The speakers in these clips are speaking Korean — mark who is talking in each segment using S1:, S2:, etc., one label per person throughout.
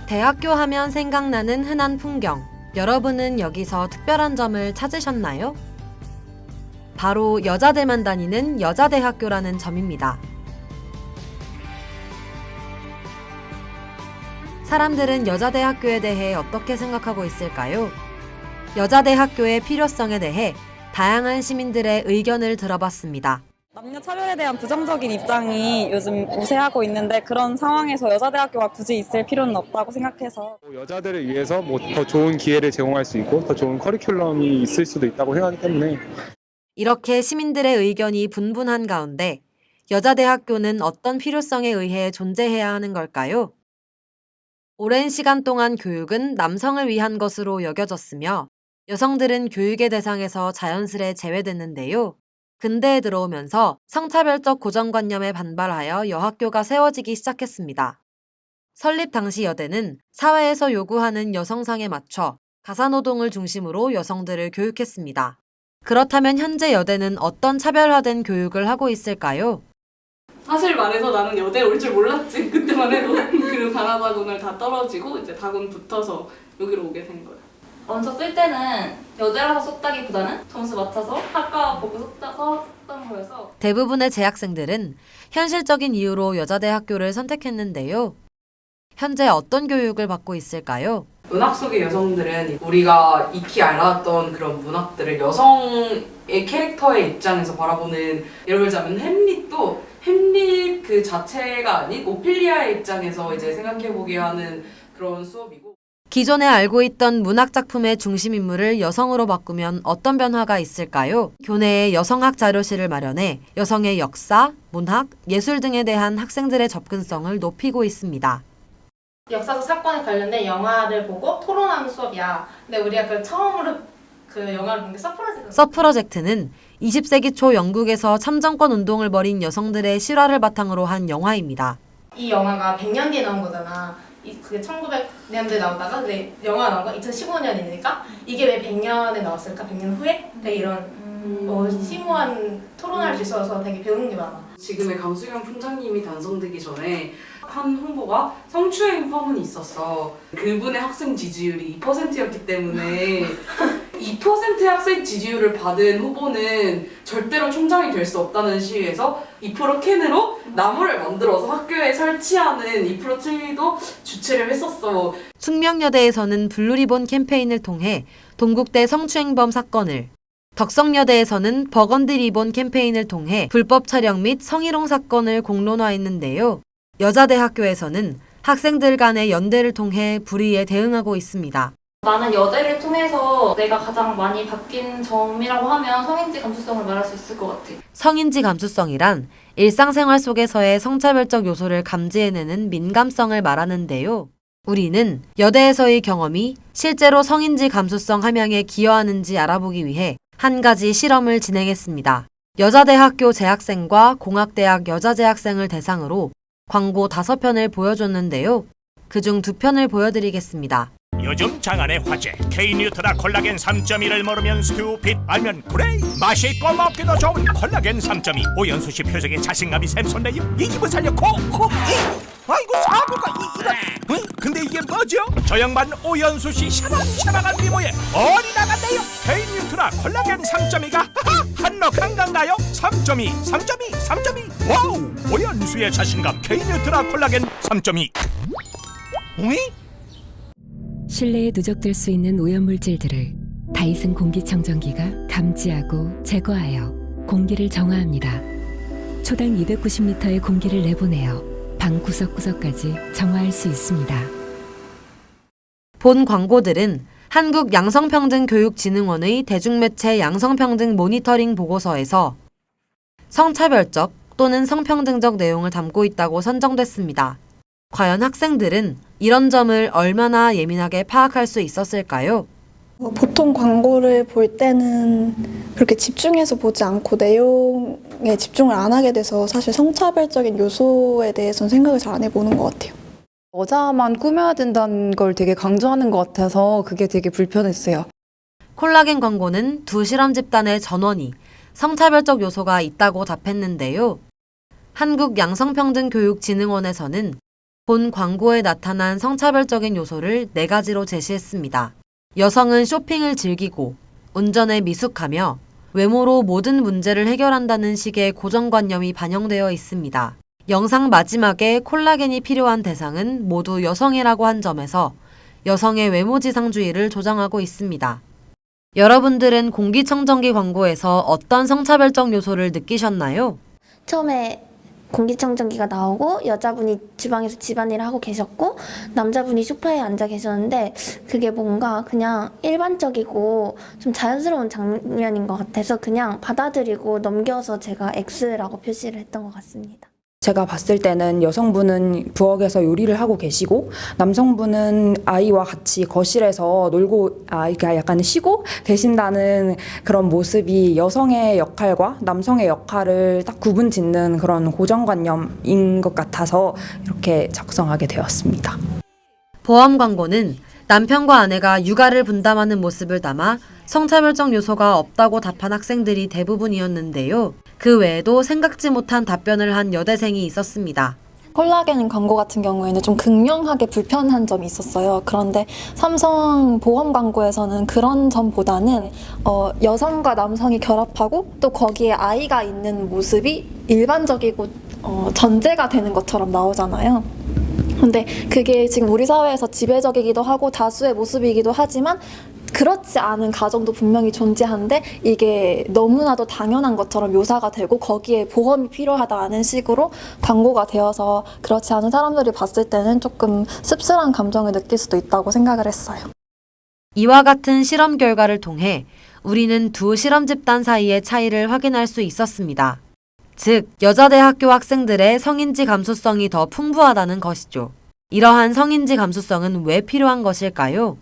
S1: 대학교 하면 생각나는 흔한 풍경. 여러분은 여기서 특별한 점을 찾으셨나요? 바로 여자들만 다니는 여자대학교라는 점입니다. 사람들은 여자대학교에 대해 어떻게 생각하고 있을까요? 여자대학교의 필요성에 대해 다양한 시민들의 의견을 들어봤습니다.
S2: 남녀 차별에 대한 부정적인 입장이 요즘 우세하고 있는데 그런 상황에서 여자대학교가 굳이 있을 필요는 없다고 생각해서
S3: 여자들을 위해서 더 좋은 기회를 제공할 수 있고 더 좋은 커리큘럼이 있을 수도 있다고 생각하기 때문에
S1: 이렇게 시민들의 의견이 분분한 가운데 여자대학교는 어떤 필요성에 의해 존재해야 하는 걸까요? 오랜 시간 동안 교육은 남성을 위한 것으로 여겨졌으며 여성들은 교육의 대상에서 자연스레 제외됐는데요. 근대에 들어오면서 성차별적 고정관념에 반발하여 여학교가 세워지기 시작했습니다. 설립 당시 여대는 사회에서 요구하는 여성상에 맞춰 가사노동을 중심으로 여성들을 교육했습니다. 그렇다면 현재 여대는 어떤 차별화된 교육을 하고 있을까요?
S4: 사실 말해서 나는 여대에 올 줄 몰랐지. 그때만 해도 그 가나다군을 다 떨어지고 이제 다군 붙어서 여기로 오게 된 거예요.
S5: 먼저 쓸 때는 여대라서 썼다기보다는 점수 맞춰서 학과 보고 썼던 거여서
S1: 대부분의 재학생들은 현실적인 이유로 여자대학교를 선택했는데요. 현재 어떤 교육을 받고 있을까요?
S6: 문학 속의 여성들은 우리가 익히 알았던 그런 문학들을 여성의 캐릭터의 입장에서 바라보는, 예를 들자면 햄릿 그 자체가 아닌 오피리아의 입장에서 이제 생각해보게 하는 그런 수업이고,
S1: 기존에 알고 있던 문학 작품의 중심 인물을 여성으로 바꾸면 어떤 변화가 있을까요? 교내에 여성학 자료실을 마련해 여성의 역사, 문학, 예술 등에 대한 학생들의 접근성을 높이고 있습니다.
S7: 역사적 사건에 관련된 영화를 보고 토론하는 수업이야. 근데 우리가 처음으로 그 영화를 본 게 서프로젝트.
S1: 서프로젝트는 20세기 초 영국에서 참정권 운동을 벌인 여성들의 실화를 바탕으로 한 영화입니다.
S7: 이 영화가 100년 뒤에 나온 거잖아. 그게 1900년대에 나오다가 근데 영화가 나온 거 2015년이니까 이게 왜 100년에 나왔을까? 100년 후에? 되게 이런 심오한 토론할 수 있어서 되게 배우는 게 많아.
S6: 지금의 강수경 총장님이 당선되기 전에 한 후보가 성추행 파문이 있었어. 그분의 학생 지지율이 2%였기 때문에 2%의 학생 지지율을 받은 후보는 절대로 총장이 될 수 없다는 시위에서 2% 캔으로 나무를 만들어서 학교에 설치하는 2% 트리도 주최를 했었어.
S1: 숙명여대에서는 블루리본 캠페인을 통해 동국대 성추행범 사건을, 덕성여대에서는 버건디 리본 캠페인을 통해 불법 촬영 및 성희롱 사건을 공론화했는데요. 여자대학교에서는 학생들 간의 연대를 통해 불의에 대응하고 있습니다.
S5: 나는 여대를 통해서 내가 가장 많이 바뀐 점이라고 하면 성인지 감수성을 말할 수 있을 것 같아.
S1: 성인지 감수성이란 일상생활 속에서의 성차별적 요소를 감지해내는 민감성을 말하는데요. 우리는 여대에서의 경험이 실제로 성인지 감수성 함양에 기여하는지 알아보기 위해 한 가지 실험을 진행했습니다. 여자대학교 재학생과 공학대학 여자재학생을 대상으로 광고 5편을 보여줬는데요. 그중 2편을 보여드리겠습니다.
S8: 요즘 장안의 화제 K-뉴트라 콜라겐 3.1을 모르면 스튜핏, 알면 그레이. 맛있고 먹기도 좋은 콜라겐 3.2. 오연수 씨 표정에 자신감이 샘솟네요. 이 기분 살려 아이고 사고가 이런. 근데 이게 뭐죠? 저 양반 오연수 씨 샤방샤방한 미모에 어리나가 네요. K-뉴트라 콜라겐 3.2가 한몫 한가인가요? 3.2 와우, 오연수의 자신감 K-뉴트라 콜라겐 3.2.
S9: 실내에 누적될 수 있는 오염물질들을 다이슨 공기청정기가 감지하고 제거하여 공기를 정화합니다. 초당 290리터의 공기를 내보내어 방 구석구석까지 정화할 수 있습니다.
S1: 본 광고들은 한국양성평등교육진흥원의 대중매체 양성평등 모니터링 보고서에서 성차별적 또는 성평등적 내용을 담고 있다고 선정됐습니다. 과연 학생들은 이런 점을 얼마나 예민하게 파악할 수 있었을까요?
S10: 보통 광고를 볼 때는 그렇게 집중해서 보지 않고 내용에 집중을 안 하게 돼서 사실 성차별적인 요소에 대해서는 생각을 잘 안 해보는 것 같아요.
S2: 여자만 꾸며야 된다는 걸 되게 강조하는 것 같아서 그게 되게 불편했어요.
S1: 콜라겐 광고는 두 실험 집단의 전원이 성차별적 요소가 있다고 답했는데요. 한국양성평등교육진흥원에서는 본 광고에 나타난 성차별적인 요소를 4가지로 제시했습니다. 여성은 쇼핑을 즐기고 운전에 미숙하며 외모로 모든 문제를 해결한다는 식의 고정관념이 반영되어 있습니다. 영상 마지막에 콜라겐이 필요한 대상은 모두 여성이라고 한 점에서 여성의 외모지상주의를 조장하고 있습니다. 여러분들은 공기청정기 광고에서 어떤 성차별적 요소를 느끼셨나요?
S11: 처음에 공기청정기가 나오고 여자분이 주방에서 집안일을 하고 계셨고 남자분이 소파에 앉아 계셨는데 그게 뭔가 그냥 일반적이고 좀 자연스러운 장면인 것 같아서 그냥 받아들이고 넘겨서 제가 X라고 표시를 했던 것 같습니다.
S12: 제가 봤을 때는 여성분은 부엌에서 요리를 하고 계시고 남성분은 아이와 같이 거실에서 놀고 그러니까 약간 쉬고 계신다는 그런 모습이 여성의 역할과 남성의 역할을 딱 구분 짓는 그런 고정관념인 것 같아서 이렇게 작성하게 되었습니다.
S1: 보험 광고는 남편과 아내가 육아를 분담하는 모습을 담아 성차별적 요소가 없다고 답한 학생들이 대부분이었는데요. 그 외에도 생각지 못한 답변을 한 여대생이 있었습니다.
S10: 콜라겐 광고 같은 경우에는 좀 극명하게 불편한 점이 있었어요. 그런데 삼성 보험 광고에서는 그런 점보다는 여성과 남성이 결합하고 또 거기에 아이가 있는 모습이 일반적이고 전제가 되는 것처럼 나오잖아요. 근데 그게 지금 우리 사회에서 지배적이기도 하고 다수의 모습이기도 하지만 그렇지 않은 가정도 분명히 존재한데 이게 너무나도 당연한 것처럼 묘사가 되고 거기에 보험이 필요하다는 식으로 광고가 되어서 그렇지 않은 사람들이 봤을 때는 조금 씁쓸한 감정을 느낄 수도 있다고 생각을 했어요.
S1: 이와 같은 실험 결과를 통해 우리는 두 실험 집단 사이의 차이를 확인할 수 있었습니다. 즉, 여자대학교 학생들의 성인지 감수성이 더 풍부하다는 것이죠. 이러한 성인지 감수성은 왜 필요한 것일까요?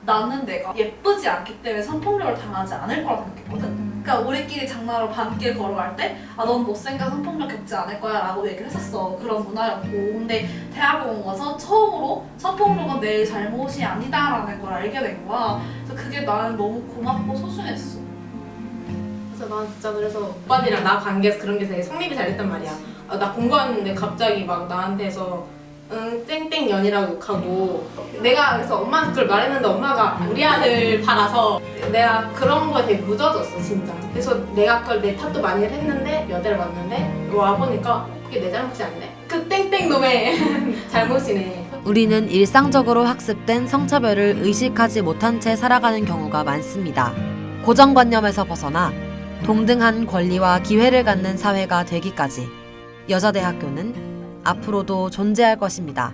S13: 나는 내가 예쁘지 않기 때문에 성폭력을 당하지 않을 거라 생각했거든. 그러니까 우리끼리 장난으로 밤길 걸어갈 때 넌 못생겨서 성폭력 겪지 않을 거야 라고 얘기를 했었어. 그런 문화였고. 근데 대학에 온 와서 처음으로 성폭력은 내 잘못이 아니다라는 걸 알게 된 거야. 그래서 그게 나는 너무 고맙고 소중했어.
S7: 그래서 난 진짜 그래서 오빠들이랑 나 관계에서 그런 게 되게 성립이 잘 됐단 말이야. 나 공부하는데 갑자기 막 나한테서 땡땡년이라고 욕하고 내가 그래서 엄마한테 그걸 말했는데 엄마가 우리 아들 봐라서 내가 그런 거에 되게 묻어졌어 진짜. 그래서 내가 그걸 내 탓도 많이 했는데 여대를 왔는데 와보니까 그게 내 잘못이 아니네. 그 땡땡놈의 잘못이네.
S1: 우리는 일상적으로 학습된 성차별을 의식하지 못한 채 살아가는 경우가 많습니다. 고정관념에서 벗어나 동등한 권리와 기회를 갖는 사회가 되기까지 여자대학교는 앞으로도 존재할 것입니다.